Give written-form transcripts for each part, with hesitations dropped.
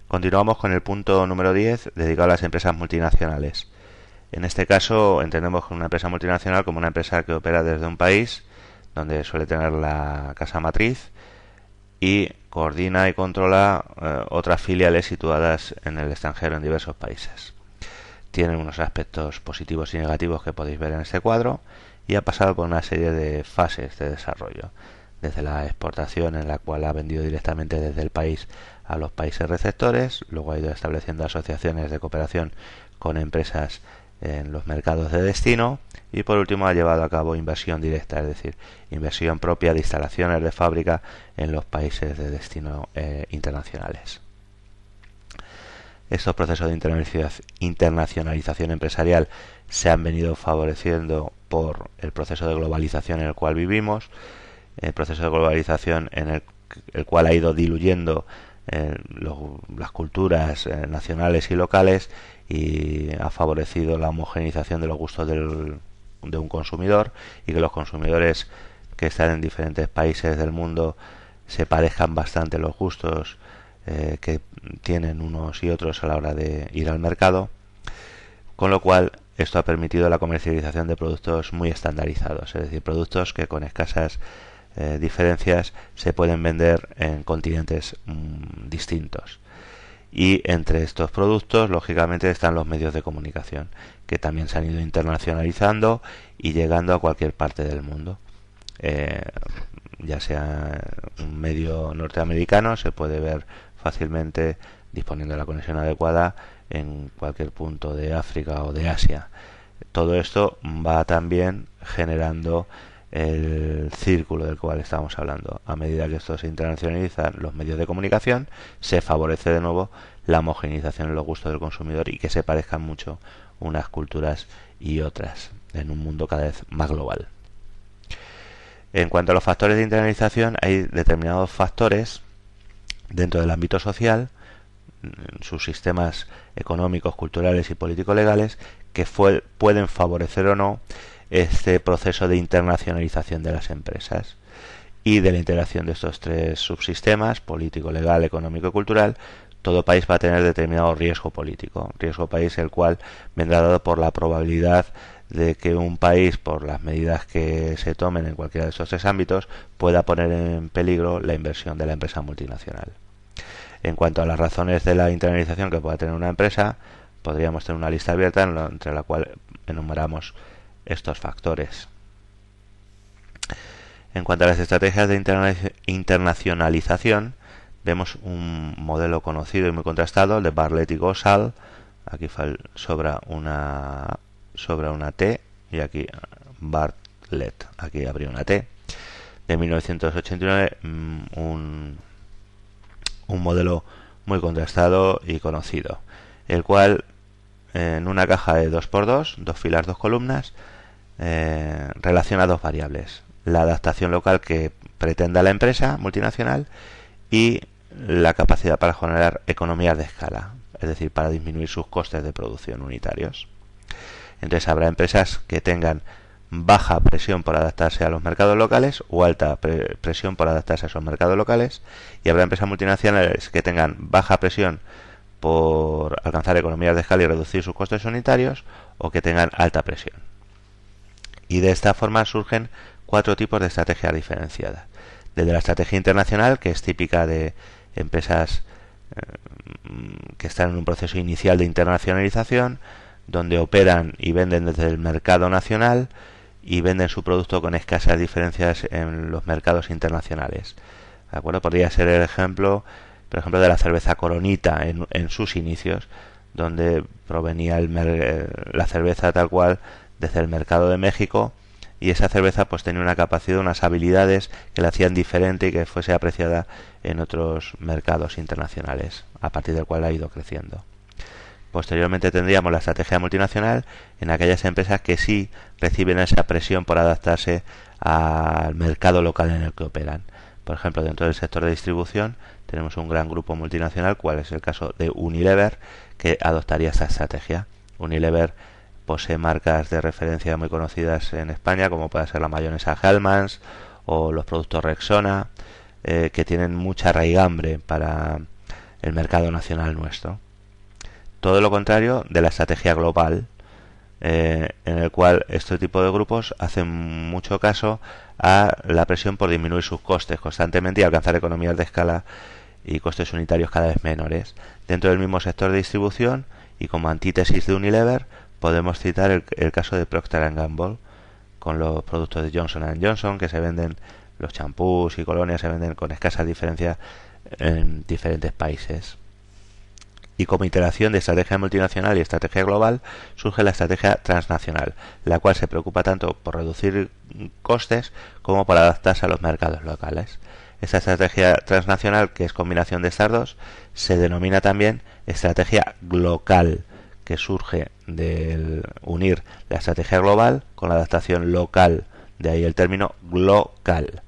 Continuamos con el punto número 10, dedicado a las empresas multinacionales. En este caso entendemos que una empresa multinacional como una empresa que opera desde un país donde suele tener la casa matriz y coordina y controla otras filiales situadas en el extranjero en diversos países. Tiene unos aspectos positivos y negativos que podéis ver en este cuadro y ha pasado por una serie de fases de desarrollo, desde la exportación, en la cual ha vendido directamente desde el país a los países receptores, luego ha ido estableciendo asociaciones de cooperación con empresas en los mercados de destino y por último ha llevado a cabo inversión directa, es decir, inversión propia de instalaciones de fábrica en los países de destino internacionales. Estos procesos de internacionalización empresarial se han venido favoreciendo por el proceso de globalización en el cual vivimos, el proceso de globalización en el cual ha ido diluyendo las culturas nacionales y locales y ha favorecido la homogeneización de los gustos de un consumidor y que los consumidores que están en diferentes países del mundo se parezcan bastante los gustos que tienen unos y otros a la hora de ir al mercado, con lo cual esto ha permitido la comercialización de productos muy estandarizados, es decir, productos que con escasas diferencias se pueden vender en continentes distintos. Y entre estos productos, lógicamente, están los medios de comunicación, que también se han ido internacionalizando y llegando a cualquier parte del mundo. Ya sea un medio norteamericano, se puede ver fácilmente disponiendo de la conexión adecuada en cualquier punto de África o de Asia. Todo esto va también generando el círculo del cual estamos hablando. A medida que esto se internacionalizan los medios de comunicación, se favorece de nuevo la homogeneización en los gustos del consumidor y que se parezcan mucho unas culturas y otras en un mundo cada vez más global. En cuanto a los factores de internalización, hay determinados factores dentro del ámbito social, sus sistemas económicos, culturales y político-legales, que pueden favorecer o no este proceso de internacionalización de las empresas. Y de la integración de estos tres subsistemas, político, legal, económico y cultural, todo país va a tener determinado riesgo político. Riesgo país el cual vendrá dado por la probabilidad de que un país, por las medidas que se tomen en cualquiera de estos tres ámbitos, pueda poner en peligro la inversión de la empresa multinacional. En cuanto a las razones de la internalización que pueda tener una empresa, podríamos tener una lista abierta entre la cual enumeramos estos factores. En cuanto a las estrategias de internacionalización, vemos un modelo conocido y muy contrastado, el de Bartlett y Gosal. Aquí sobra una T y aquí Bartlett, aquí habría una T, de 1989, un modelo muy contrastado y conocido, el cual en una caja de 2x2, dos filas, dos columnas, relaciona dos variables: la adaptación local que pretenda la empresa multinacional y la capacidad para generar economías de escala, es decir, para disminuir sus costes de producción unitarios. Entonces habrá empresas que tengan baja presión por adaptarse a los mercados locales o alta presión por adaptarse a esos mercados locales, y habrá empresas multinacionales que tengan baja presión por alcanzar economías de escala y reducir sus costes unitarios, o que tengan alta presión. Y de esta forma surgen cuatro tipos de estrategias diferenciadas. Desde la estrategia internacional, que es típica de empresas que están en un proceso inicial de internacionalización, donde operan y venden desde el mercado nacional y venden su producto con escasas diferencias en los mercados internacionales. ¿De acuerdo? Podría ser el ejemplo, por ejemplo, de la cerveza Coronita en sus inicios, donde provenía la cerveza tal cual desde el mercado de México, y esa cerveza pues tenía una capacidad, unas habilidades que la hacían diferente y que fuese apreciada en otros mercados internacionales, a partir del cual ha ido creciendo. Posteriormente tendríamos la estrategia multinacional en aquellas empresas que sí reciben esa presión por adaptarse al mercado local en el que operan. Por ejemplo, dentro del sector de distribución tenemos un gran grupo multinacional, cual es el caso de Unilever, que adoptaría esta estrategia. Unilever posee marcas de referencia muy conocidas en España, como puede ser la mayonesa Hellmann's o los productos Rexona, que tienen mucha raigambre para el mercado nacional nuestro. Todo lo contrario de la estrategia global, en el cual este tipo de grupos hacen mucho caso a la presión por disminuir sus costes constantemente y alcanzar economías de escala y costes unitarios cada vez menores. Dentro del mismo sector de distribución y como antítesis de Unilever, podemos citar el caso de Procter & Gamble con los productos de Johnson & Johnson, que se venden, los champús y colonias se venden con escasas diferencias en diferentes países. Y como interacción de estrategia multinacional y estrategia global surge la estrategia transnacional, la cual se preocupa tanto por reducir costes como por adaptarse a los mercados locales. Esta estrategia transnacional, que es combinación de estas dos, se denomina también estrategia glocal, que surge del unir la estrategia global con la adaptación local, de ahí el término glocal.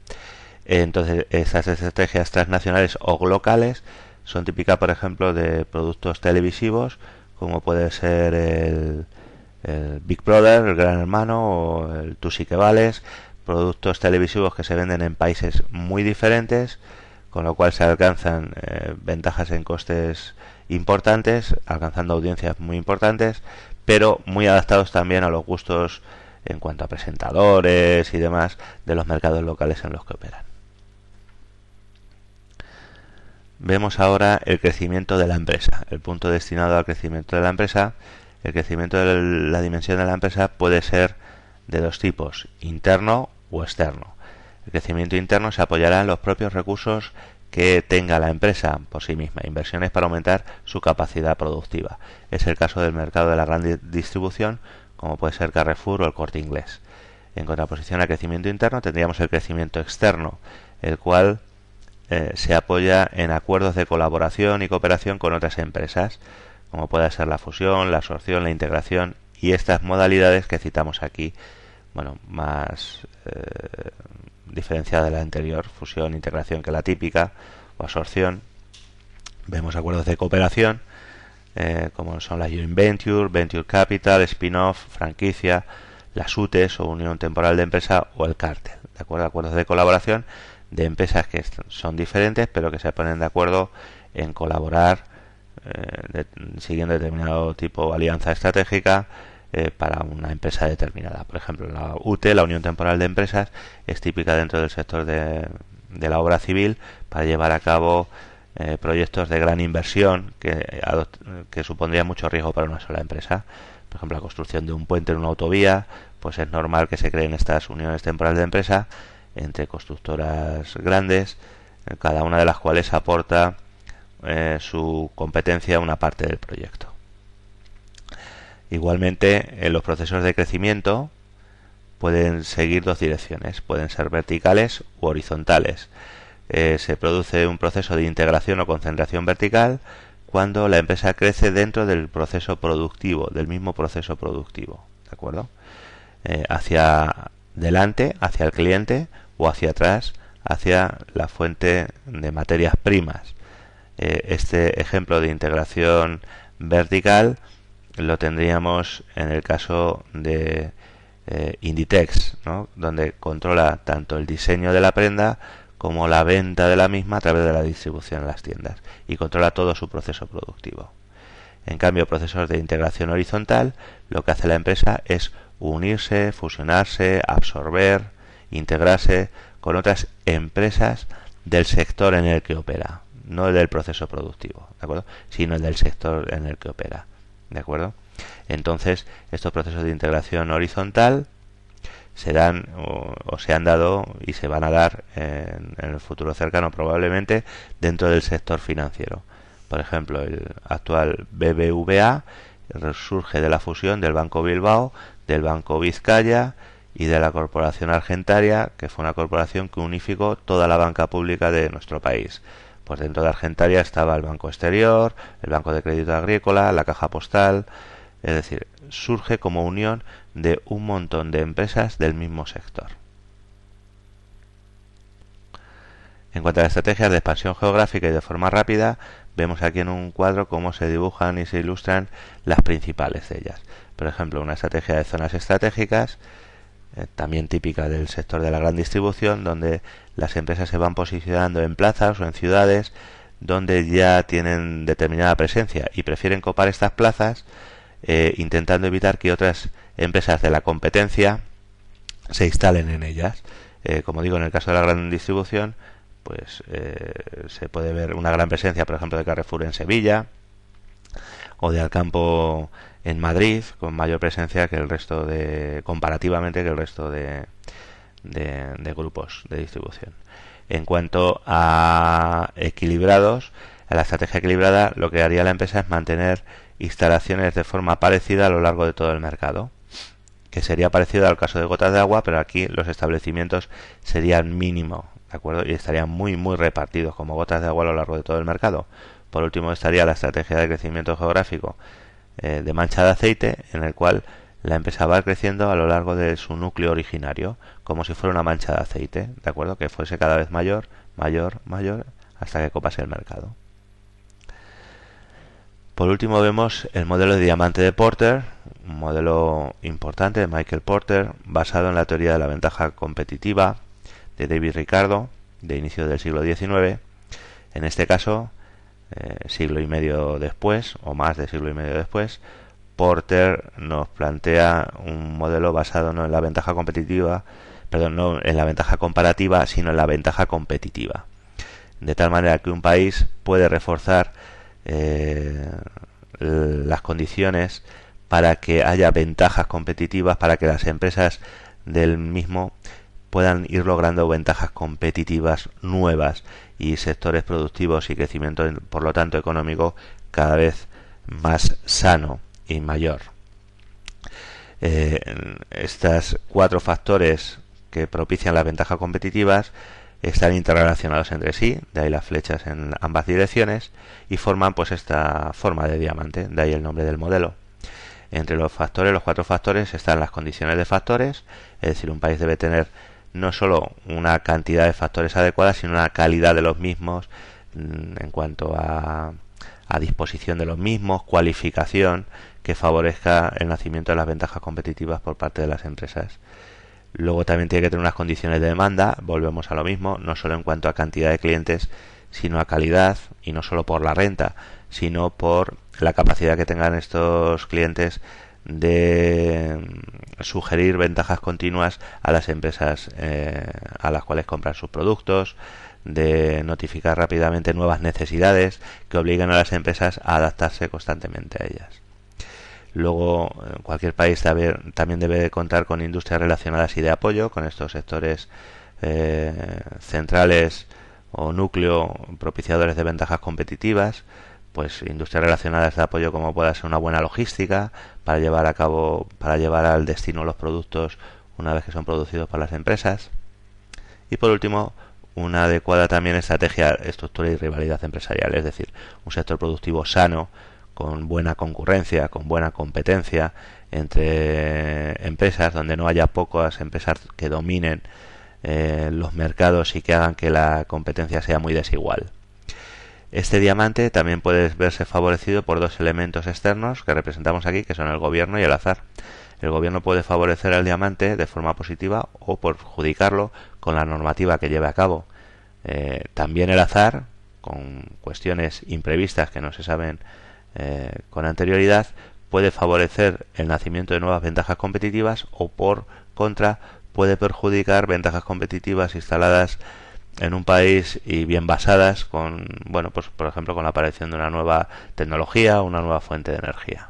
Entonces, estas estrategias transnacionales o glocales son típicas, por ejemplo, de productos televisivos, como puede ser el Big Brother, el Gran Hermano, o el Tú sí que vales, productos televisivos que se venden en países muy diferentes, con lo cual se alcanzan ventajas en costes importantes, alcanzando audiencias muy importantes, pero muy adaptados también a los gustos en cuanto a presentadores y demás de los mercados locales en los que operan. Vemos ahora el crecimiento de la empresa, el punto destinado al crecimiento de la empresa. El crecimiento de la dimensión de la empresa puede ser de dos tipos, interno o externo. El crecimiento interno se apoyará en los propios recursos que tenga la empresa por sí misma, inversiones para aumentar su capacidad productiva. Es el caso del mercado de la gran distribución, como puede ser Carrefour o el Corte Inglés. En contraposición al crecimiento interno tendríamos el crecimiento externo, el cual se apoya en acuerdos de colaboración y cooperación con otras empresas, como puede ser la fusión, la absorción, la integración y estas modalidades que citamos aquí, más diferenciada de la anterior, fusión, integración, que la típica, o absorción. Vemos acuerdos de cooperación, como son la joint venture, venture capital, spin-off, franquicia, las UTEs o unión temporal de empresa o el cártel. ¿De acuerdo? Acuerdos de colaboración de empresas que son diferentes pero que se ponen de acuerdo en colaborar siguiendo determinado tipo de alianza estratégica para una empresa determinada. Por ejemplo, la UTE, la Unión Temporal de Empresas, es típica dentro del sector de la obra civil para llevar a cabo proyectos de gran inversión que supondría mucho riesgo para una sola empresa. Por ejemplo, la construcción de un puente en una autovía, pues es normal que se creen estas uniones temporales de empresa entre constructoras grandes, cada una de las cuales aporta su competencia a una parte del proyecto. Igualmente, en los procesos de crecimiento pueden seguir dos direcciones, pueden ser verticales u horizontales. Se produce un proceso de integración o concentración vertical cuando la empresa crece dentro del proceso productivo, del mismo proceso productivo, ¿de acuerdo? Hacia delante, hacia el cliente, o hacia atrás, hacia la fuente de materias primas. Este ejemplo de integración vertical lo tendríamos en el caso de Inditex, ¿no? Donde controla tanto el diseño de la prenda como la venta de la misma a través de la distribución en las tiendas y controla todo su proceso productivo. En cambio, procesos de integración horizontal, lo que hace la empresa es unirse, fusionarse, absorber, integrarse con otras empresas del sector en el que opera, no del proceso productivo, ¿de acuerdo?, sino del sector en el que opera, ¿de acuerdo? Entonces, estos procesos de integración horizontal se dan o se han dado y se van a dar en el futuro cercano probablemente dentro del sector financiero. Por ejemplo, el actual BBVA surge de la fusión del Banco Bilbao, del Banco Vizcaya y de la Corporación Argentaria, que fue una corporación que unificó toda la banca pública de nuestro país. Pues dentro de Argentaria estaba el Banco Exterior, el Banco de Crédito Agrícola, la Caja Postal, es decir, surge como unión de un montón de empresas del mismo sector. En cuanto a las estrategias de expansión geográfica y de forma rápida, vemos aquí en un cuadro cómo se dibujan y se ilustran las principales de ellas. Por ejemplo, una estrategia de zonas estratégicas, también típica del sector de la gran distribución, donde las empresas se van posicionando en plazas o en ciudades donde ya tienen determinada presencia y prefieren copar estas plazas, intentando evitar que otras empresas de la competencia se instalen en ellas. Como digo, en el caso de la gran distribución, pues se puede ver una gran presencia, por ejemplo, de Carrefour en Sevilla o de Alcampo en Madrid, con mayor presencia que el resto comparativamente que el resto de grupos de distribución. En cuanto a equilibrados, a la estrategia equilibrada, lo que haría la empresa es mantener instalaciones de forma parecida a lo largo de todo el mercado, que sería parecido al caso de Gotas de Agua, pero aquí los establecimientos serían mínimo, ¿de acuerdo? Y estarían muy repartidos como gotas de agua a lo largo de todo el mercado. Por último estaría la estrategia de crecimiento geográfico de mancha de aceite, en el cual la empresa va creciendo a lo largo de su núcleo originario, como si fuera una mancha de aceite, ¿de acuerdo? Que fuese cada vez mayor, hasta que copase el mercado. Por último vemos el modelo de diamante de Porter, un modelo importante de Michael Porter, basado en la teoría de la ventaja competitiva de David Ricardo, de inicio del siglo XIX. En este caso, siglo y medio después, o más de siglo y medio después, Porter nos plantea un modelo basado no en la ventaja competitiva, no en la ventaja comparativa, sino en la ventaja competitiva. De tal manera que un país puede reforzar las condiciones para que haya ventajas competitivas, para que las empresas del mismo puedan ir logrando ventajas competitivas nuevas y sectores productivos y crecimiento, por lo tanto, económico cada vez más sano y mayor. Estos 4 factores que propician las ventajas competitivas están interrelacionados entre sí, de ahí las flechas en ambas direcciones, y forman pues esta forma de diamante, de ahí el nombre del modelo. Entre los 4 factores están las condiciones de factores, es decir, un país debe tener no solo una cantidad de factores adecuada, sino una calidad de los mismos en cuanto a disposición de los mismos, cualificación, que favorezca el nacimiento de las ventajas competitivas por parte de las empresas. Luego también tiene que tener unas condiciones de demanda, volvemos a lo mismo, no solo en cuanto a cantidad de clientes, sino a calidad, y no solo por la renta, sino por la capacidad que tengan estos clientes de sugerir ventajas continuas a las empresas a las cuales compran sus productos, de notificar rápidamente nuevas necesidades que obliguen a las empresas a adaptarse constantemente a ellas. Luego, cualquier país también debe contar con industrias relacionadas y de apoyo, con estos sectores centrales o núcleo propiciadores de ventajas competitivas, pues industrias relacionadas de apoyo como pueda ser una buena logística para llevar al destino los productos una vez que son producidos por las empresas. Y por último, una adecuada también estrategia, estructura y rivalidad empresarial, es decir, un sector productivo sano, con buena concurrencia, con buena competencia entre empresas, donde no haya pocas empresas que dominen los mercados y que hagan que la competencia sea muy desigual. Este diamante también puede verse favorecido por 2 elementos externos que representamos aquí, que son el gobierno y el azar. El gobierno puede favorecer al diamante de forma positiva o perjudicarlo con la normativa que lleve a cabo. También el azar, con cuestiones imprevistas que no se saben con anterioridad, puede favorecer el nacimiento de nuevas ventajas competitivas o por contra puede perjudicar ventajas competitivas instaladas en un país y bien basadas con, pues por ejemplo con la aparición de una nueva tecnología o una nueva fuente de energía.